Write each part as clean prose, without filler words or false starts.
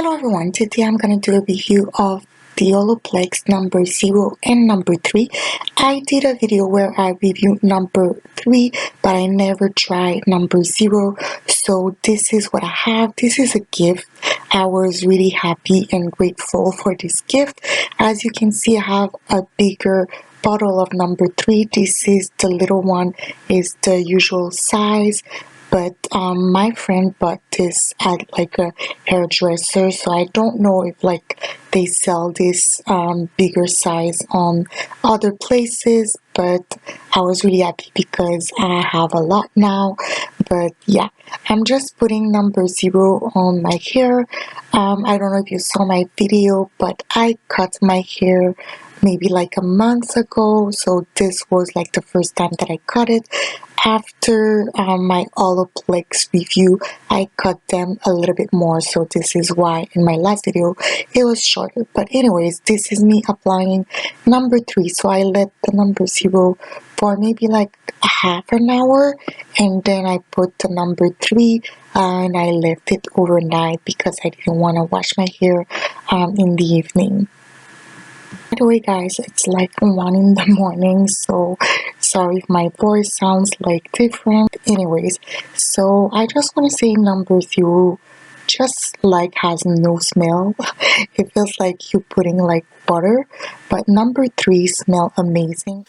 Hello everyone, today I'm going to do a review of the Olaplex number 0 and number 3. I did a video where I reviewed number 3, but I never tried number 0. So this is what I have. This is a gift. I was really happy and grateful for this gift. As you can see, I have a bigger bottle of number 3. This is the little one, is the usual size. But my friend bought this at like a hairdresser, so I don't know if like they sell this bigger size on other places, but I was really happy because I have a lot now. But yeah, I'm just putting number 0 on my hair. I don't know if you saw my video, but I cut my hair maybe like a month ago, so this was like the first time that I cut it. After my Olaplex review, I cut them a little bit more, so this is why in my last video it was shorter. But anyways, this is me applying number 3, so I let the number 0 for maybe like a half an hour, and then I put the number 3 and I left it overnight because I didn't want to wash my hair in the evening. By the way guys, it's like 1 in the morning, so sorry if my voice sounds like different. Anyways, so I just want to say number 0 just like has no smell. It feels like you're putting like water, but number 3 smell amazing.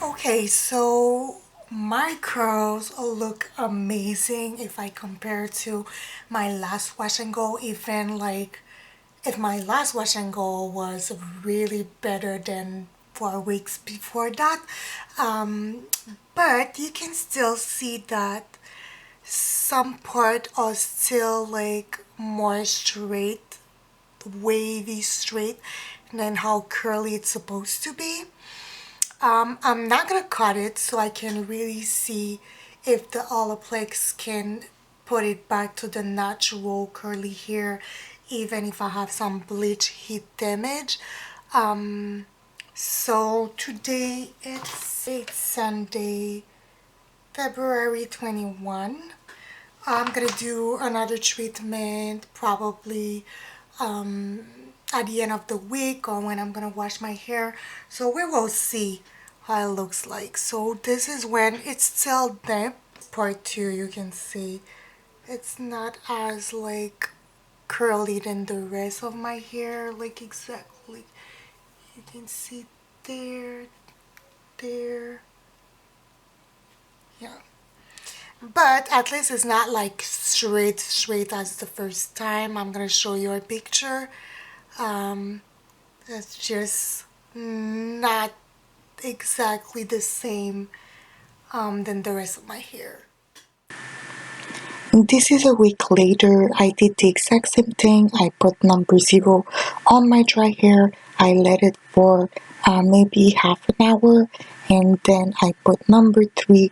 Okay, so my curls look amazing if I compare to my last wash and go. Even like if my last wash and go was really better than 4 weeks before that, but you can still see that some part are still like more straight, wavy straight than how curly it's supposed to be. I'm not gonna cut it so I can really see if the Olaplex can put it back to the natural curly hair, even if I have some bleach heat damage. So today it's Sunday, February 21. I'm gonna do another treatment probably at the end of the week or when I'm gonna wash my hair, so we will see how it looks like. So this is when it's still damp. Part 2, you can see it's not as like curly than the rest of my hair, like exactly you can see there, yeah, but at least it's not like straight as the first time. I'm gonna show you a picture. It's just not exactly the same than the rest of my hair. This is a week later. I did the exact same thing. I put number 0 on my dry hair. I let it for maybe half an hour, and then I put number 3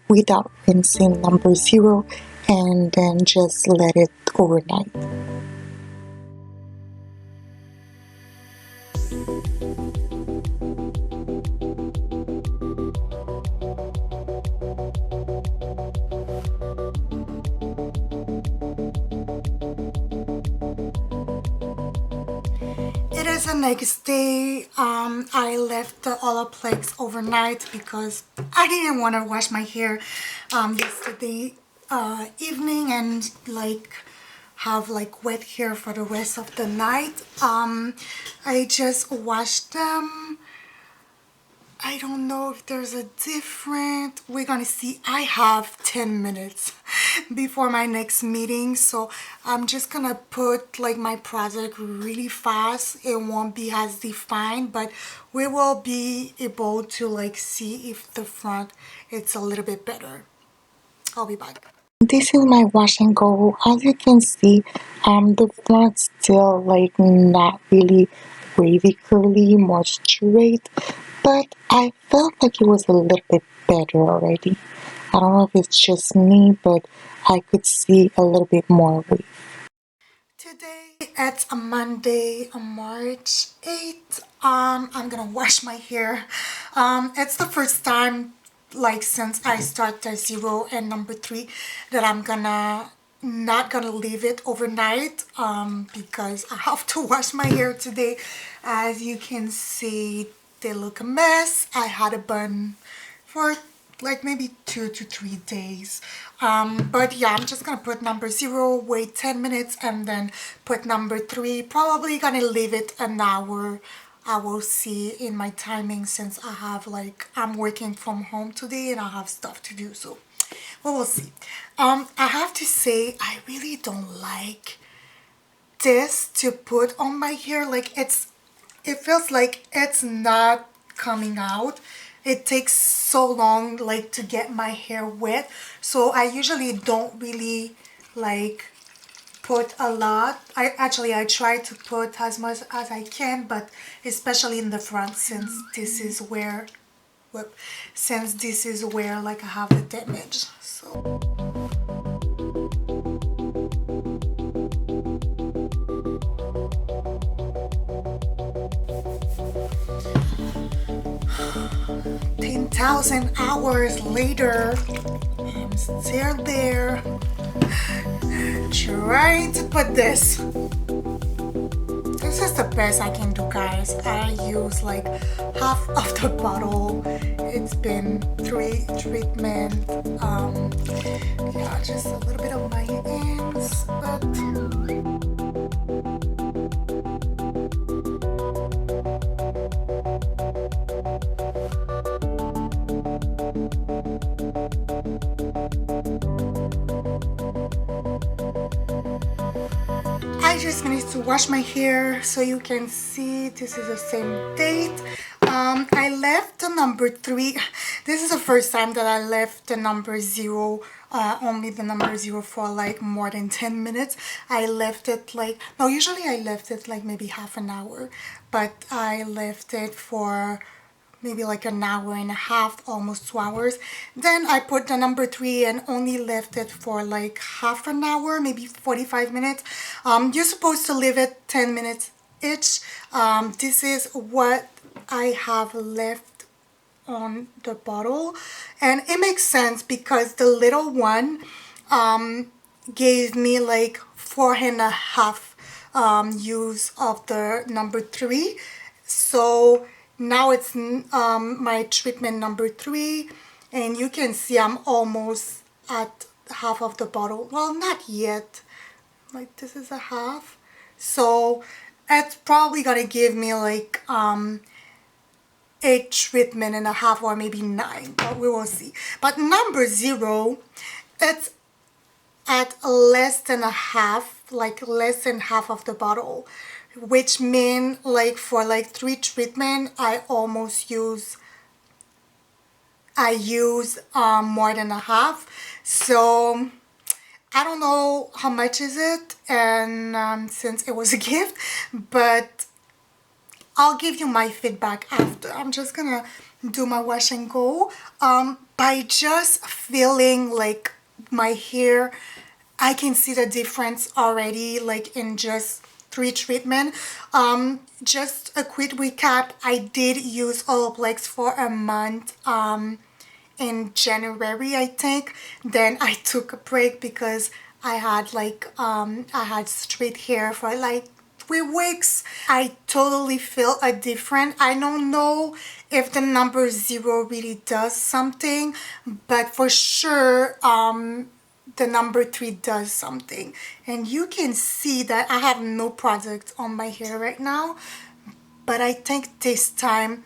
without rinsing number 0, and then just let it overnight. It is the next day. I left the Olaplex overnight because I didn't want to wash my hair yesterday evening and like have like wet hair for the rest of the night. I just washed them. I don't know if there's a different, we're gonna see. I have 10 minutes before my next meeting, so I'm just gonna put like my product really fast. It won't be as defined, but we will be able to like see if the front it's a little bit better. I'll be back. This is my wash and go. As you can see, the front still like not really wavy curly, more straight, but I felt like it was a little bit better already. I don't know if it's just me, but I could see a little bit more wave. Today it's a Monday, March 8th. I'm gonna wash my hair. It's the first time like since I started 0 and number 3 that I'm gonna not gonna leave it overnight because I have to wash my hair today. As you can see, they look a mess. I had a bun for like maybe 2 to 3 days. But yeah, I'm just gonna put number 0, wait 10 minutes, and then put number 3. Probably gonna leave it an hour. I will see in my timing, since I have I'm working from home today and I have stuff to do, so we will see. I have to say, I really don't like this to put on my hair. It feels like it's not coming out. It takes so long to get my hair wet, so I usually don't really put a lot. I try to put as much as I can, but especially in the front, since this is where I have the damage. So 10,000 hours later, I'm still there trying to put this. This is the best I can do, guys. I use half of the bottle. It's been 3 treatments. Yeah, just a little bit of my ends, but I just finished to wash my hair, so you can see this is the same date. I left the number 3. This is the first time that I left the number 0, only the number 0 for more than 10 minutes. I left it no, usually I left it maybe half an hour, but I left it for maybe an hour and a half, almost 2 hours. Then I put the number 3 and only left it for half an hour, maybe 45 minutes. You're supposed to leave it 10 minutes each. This is what I have left on the bottle, and it makes sense because the little one gave me 4.5 use of the number 3. So now it's my treatment number 3, and you can see I'm almost at half of the bottle. Well, not yet. This is a half. So it's probably gonna give me 8 treatment and a half, or maybe 9, but we will see. But number 0, it's at less than a half, less than half of the bottle, which mean for 3 treatment I use more than a half. So I don't know how much is it, and since it was a gift, but I'll give you my feedback after. I'm just gonna do my wash and go. By just feeling my hair, I can see the difference already in just 3 treatment. Just a quick recap, I did use Olaplex for a month in January, I think. Then I took a break because I had straight hair for 3 weeks. I totally feel a difference. I don't know if the number 0 really does something, but for sure the number 3 does something. And you can see that I have no product on my hair right now, but I think this time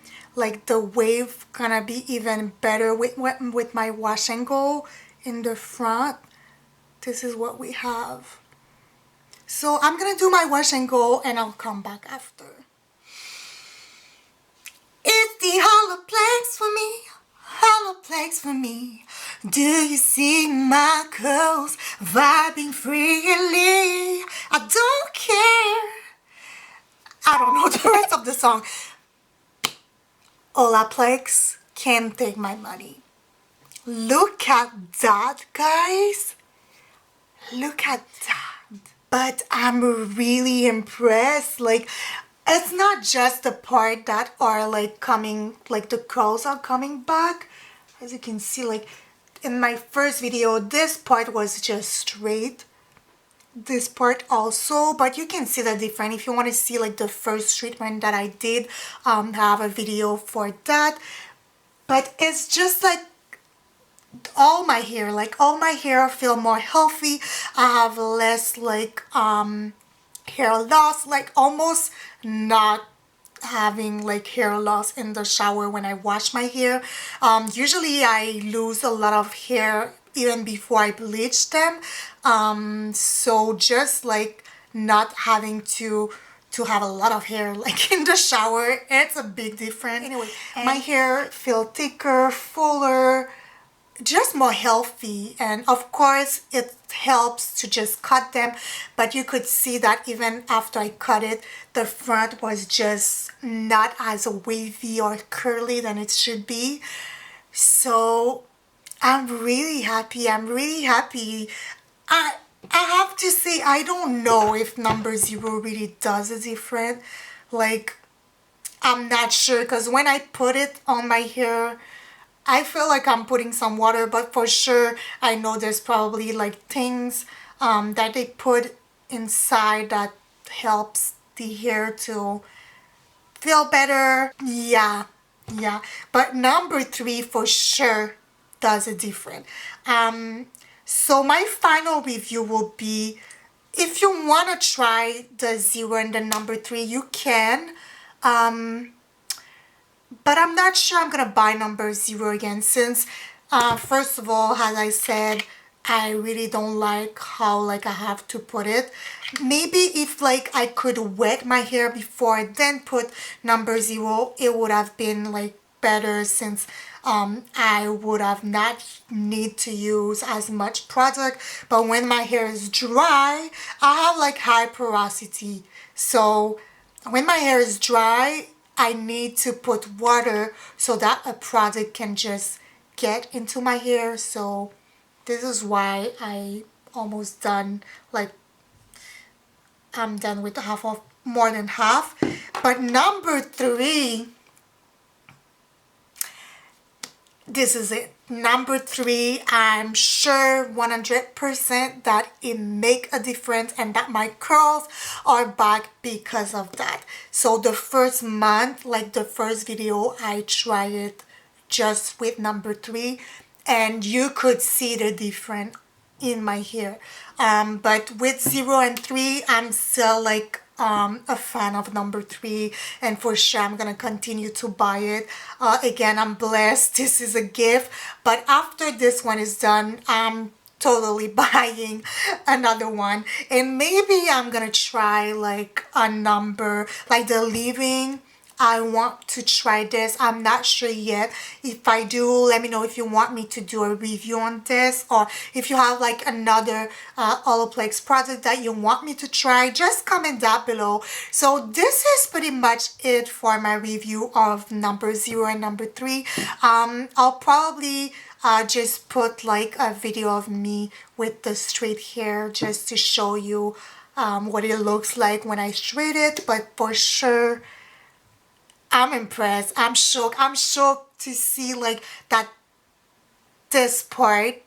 the wave gonna be even better with my wash and go in the front. This is what we have. So I'm gonna do my wash and go, and I'll come back after. It's the Olaplex for me, Olaplex for me. Do you see my curls vibing freely? I don't care. I don't know the rest of the song. Olaplex can't take my money. Look at that, guys. Look at that. But I'm really impressed. It's not just the part that are coming, the curls are coming back. As you can see, in my first video, this part was just straight. this part also, but you can see the difference. If you want to see like the first treatment that I did, have a video for that. But it's just like all my hair feel more healthy. I have less like hair loss, like almost not having like hair loss in the shower when I wash my hair. Usually I lose a lot of hair even before I bleach them. So just like not having to have a lot of hair like in the shower, it's a big difference. Anyway, my hair feel thicker, fuller, just more healthy. And of course it helps to just cut them, but you could see that even after I cut it, the front was just not as wavy or curly than it should be. So I'm really happy. I have to say, I don't know if No.0 really does a different, like, I'm not sure, because when I put it on my hair, I feel like I'm putting some water, but for sure I know there's probably like things that they put inside that helps the hair to feel better. Yeah, but No.3 for sure does it different. So my final review will be, if you want to try the 0 and the No.3, you can. But I'm not sure I'm gonna buy No.0 again, since first of all, as I said, I really don't like how like I have to put it. Maybe if like I could wet my hair before I then put No.0, it would have been like better, since I would have not need to use as much product. But when my hair is dry, I have like high porosity, so when my hair is dry, I need to put water so that a product can just get into my hair. So this is why I almost done, like I'm done with half of, more than half. But No.3, this is it. No.3, I'm sure 100% that it make a difference and that my curls are back because of that. So the first month, like the first video, I tried it just with No.3 and you could see the difference in my hair. But with 0 and 3, I'm still like a fan of No.3, and for sure I'm gonna continue to buy it. Again, I'm blessed, this is a gift, but after this one is done, I'm totally buying another one, and maybe I'm gonna try like a number, like the leave-in. I want to try this. I'm not sure yet. If I do, let me know if you want me to do a review on this, or if you have like another Olaplex product that you want me to try, just comment down below. So this is pretty much it for my review of No.0 and No.3. I'll probably just put like a video of me with the straight hair just to show you what it looks like when I straight it, but for sure I'm impressed. I'm shocked. I'm shocked to see like that this part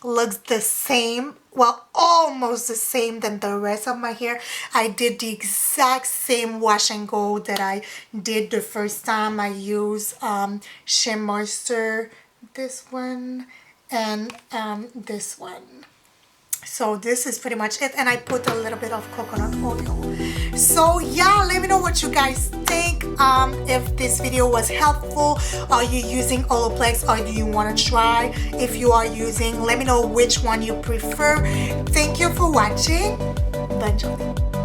looks the same, well, almost the same than the rest of my hair. I did the exact same wash and go that I did the first time. I used Shea Moisture, this one, and this one. So this is pretty much it, and I put a little bit of coconut oil. So yeah, let me know what you guys think. If this video was helpful. Are you using Olaplex, or do you want to try? If you are using, let me know which one you prefer. Thank you for watching. Bonne journée.